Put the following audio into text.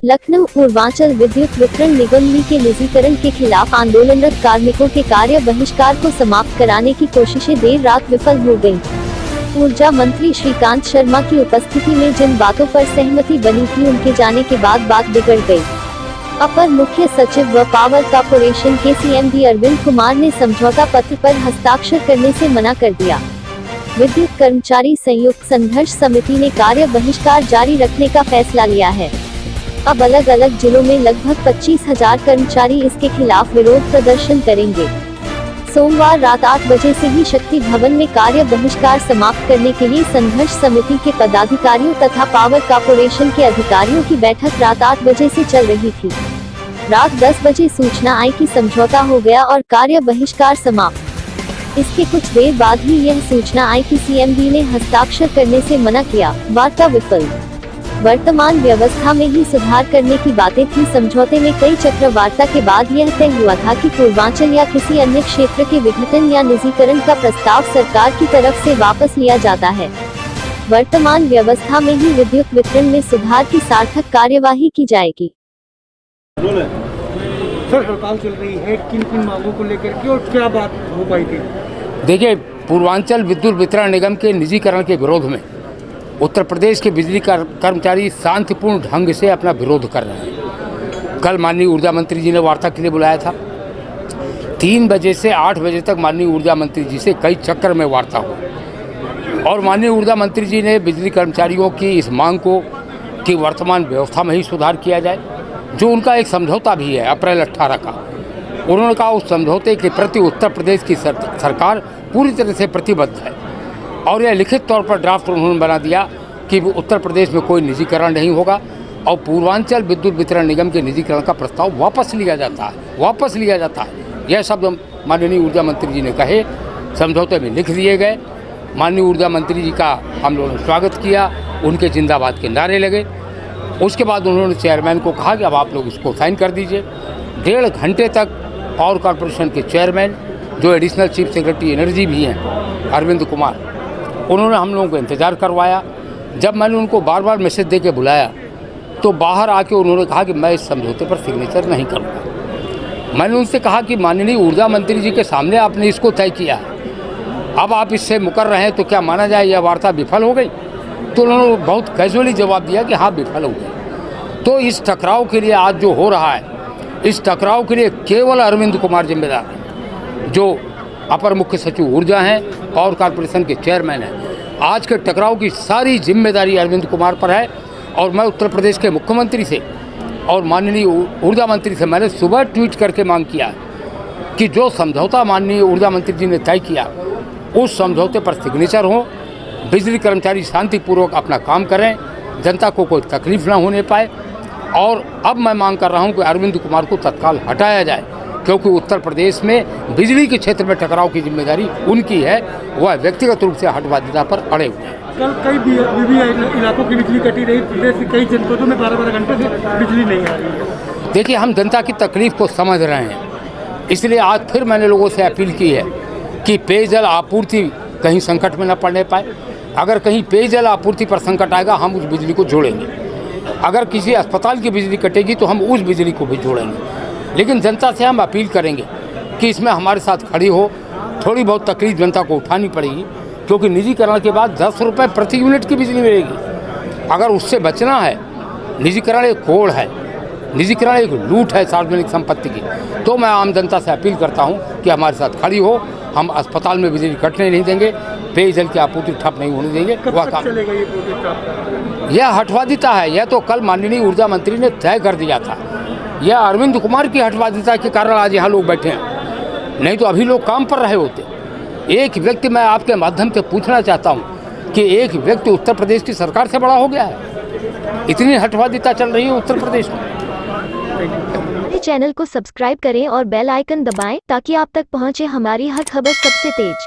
लखनऊ पूर्वांचल विद्युत वितरण निगम के निजीकरण के खिलाफ आंदोलनरत कार्मिकों के कार्य बहिष्कार को समाप्त कराने की कोशिशें देर रात विफल हो गयी। ऊर्जा मंत्री श्रीकांत शर्मा की उपस्थिति में जिन बातों पर सहमति बनी थी, उनके जाने के बाद बात बिगड़ गई। अपर मुख्य सचिव व पावर कॉर्पोरेशन के CMD अरविंद कुमार ने समझौता पत्र पर हस्ताक्षर करने से मना कर दिया। विद्युत कर्मचारी संयुक्त संघर्ष समिति ने कार्य बहिष्कार जारी रखने का फैसला लिया है। अब अलग अलग जिलों में लगभग 25,000 कर्मचारी इसके खिलाफ विरोध प्रदर्शन करेंगे। सोमवार रात 8 बजे से ही शक्ति भवन में कार्य बहिष्कार समाप्त करने के लिए संघर्ष समिति के पदाधिकारियों तथा पावर कॉर्पोरेशन के अधिकारियों की बैठक रात 8 बजे से चल रही थी। रात 10 बजे सूचना आई कि समझौता हो गया और कार्य बहिष्कार समाप्त। इसके कुछ देर बाद ही यह सूचना आई कि CMD ने हस्ताक्षर करने से मना किया। वार्ता विफल। वर्तमान व्यवस्था में ही सुधार करने की बातें थी। समझौते में कई चक्र वार्ता के बाद यह तय हुआ था कि पूर्वांचल या किसी अन्य क्षेत्र के विघटन या निजीकरण का प्रस्ताव सरकार की तरफ से वापस लिया जाता है। वर्तमान व्यवस्था में ही विद्युत वितरण में सुधार की सार्थक कार्यवाही की जाएगी। सर, हड़ताल चल रही है, किन मांगों को लेकर के और क्या बात हो पाई थी? देखिए, पूर्वांचल विद्युत वितरण निगम के निजीकरण के विरोध में उत्तर प्रदेश के बिजली कर्मचारी शांतिपूर्ण ढंग से अपना विरोध कर रहे हैं। कल माननीय ऊर्जा मंत्री जी ने वार्ता के लिए बुलाया था। 3 बजे से 8 बजे तक माननीय ऊर्जा मंत्री जी से कई चक्कर में वार्ता हुई और माननीय ऊर्जा मंत्री जी ने बिजली कर्मचारियों की इस मांग को कि वर्तमान व्यवस्था में ही सुधार किया जाए, जो उनका एक समझौता भी है अप्रैल 18 का। उन्होंने कहा उस समझौते के प्रति उत्तर प्रदेश की सरकार पूरी तरह से प्रतिबद्ध है और यह लिखित तौर पर ड्राफ्ट उन्होंने बना दिया कि उत्तर प्रदेश में कोई निजीकरण नहीं होगा और पूर्वांचल विद्युत वितरण निगम के निजीकरण का प्रस्ताव वापस लिया जाता है। यह शब्द माननीय ऊर्जा मंत्री जी ने कहे, समझौते में लिख दिए गए। माननीय ऊर्जा मंत्री जी का हम लोगों ने स्वागत किया, उनके जिंदाबाद के नारे लगे। उसके बाद उन्होंने चेयरमैन को कहा कि अब आप लोग इसको साइन कर दीजिए। 1.5 घंटे तक पावर कॉर्पोरेशन के चेयरमैन, जो एडिशनल चीफ सेक्रेटरी एनर्जी भी हैं, अरविंद कुमार, उन्होंने हम लोगों को इंतज़ार करवाया। जब मैंने उनको बार बार मैसेज दे के बुलाया तो बाहर आके उन्होंने कहा कि मैं इस समझौते पर सिग्नेचर नहीं करूँगा। मैंने उनसे कहा कि माननीय ऊर्जा मंत्री जी के सामने आपने इसको तय किया है, अब आप इससे मुकर रहे हैं तो क्या माना जाए यह वार्ता विफल हो गई? तो उन्होंने बहुत कैजुअली जवाब दिया कि हाँ, विफल हो गई। तो इस टकराव के लिए आज जो हो रहा है, इस टकराव के लिए केवल अरविंद कुमार जिम्मेदार हैं, जो अपर मुख्य सचिव ऊर्जा हैं, पावर कॉर्पोरेशन के चेयरमैन हैं। आज के टकराव की सारी जिम्मेदारी अरविंद कुमार पर है और मैं उत्तर प्रदेश के मुख्यमंत्री से और माननीय ऊर्जा मंत्री से मैंने सुबह ट्वीट करके मांग किया कि जो समझौता माननीय ऊर्जा मंत्री जी ने तय किया, उस समझौते पर सिग्नेचर हो, बिजली कर्मचारी शांतिपूर्वक अपना काम करें, जनता को कोई तकलीफ ना होने पाए। और अब मैं मांग कर रहा हूं कि अरविंद कुमार को तत्काल हटाया जाए, क्योंकि उत्तर प्रदेश में बिजली के क्षेत्र में टकराव की जिम्मेदारी उनकी है। वह व्यक्तिगत रूप से हटवादिता पर अड़े हुए हैं। कल कई इलाकों की बिजली कटी रही, प्रदेश के कई जनपदों में 12-12 घंटे से बिजली नहीं आ रही है। देखिए, हम जनता की तकलीफ को समझ रहे हैं, इसलिए आज फिर मैंने लोगों से अपील की है कि पेयजल आपूर्ति कहीं संकट में न पड़ने पाए। अगर कहीं पेयजल आपूर्ति पर संकट आएगा, हम उस बिजली को जोड़ेंगे। अगर किसी अस्पताल की बिजली कटेगी तो हम उस बिजली को भी जोड़ेंगे। लेकिन जनता से हम अपील करेंगे कि इसमें हमारे साथ खड़ी हो। थोड़ी बहुत तकलीफ जनता को उठानी पड़ेगी, क्योंकि निजीकरण के बाद 10 रुपये प्रति यूनिट की बिजली मिलेगी। अगर उससे बचना है, निजीकरण एक कोड़ है, निजीकरण एक लूट है सार्वजनिक संपत्ति की, तो मैं आम जनता से अपील करता हूँ कि हमारे साथ खड़ी हो। हम अस्पताल में बिजली कटने नहीं देंगे, पेयजल की आपूर्ति ठप नहीं होने देंगे। वह काम चलेगा ये प्रोजेक्ट? यह हटवादिता है। यह तो कल माननीय ऊर्जा मंत्री ने तय कर दिया था। यह अरविंद कुमार की हटवादिता के कारण आज यहाँ लोग बैठे हैं, नहीं तो अभी लोग काम पर रहे होते। एक व्यक्ति, मैं आपके माध्यम से पूछना चाहता हूँ कि एक व्यक्ति उत्तर प्रदेश की सरकार से बड़ा हो गया है? इतनी हटवादिता चल रही है उत्तर प्रदेश में। चैनल को सब्सक्राइब करें और बेल आइकन दबाएं ताकि आप तक पहुंचे हमारी हर खबर सबसे तेज।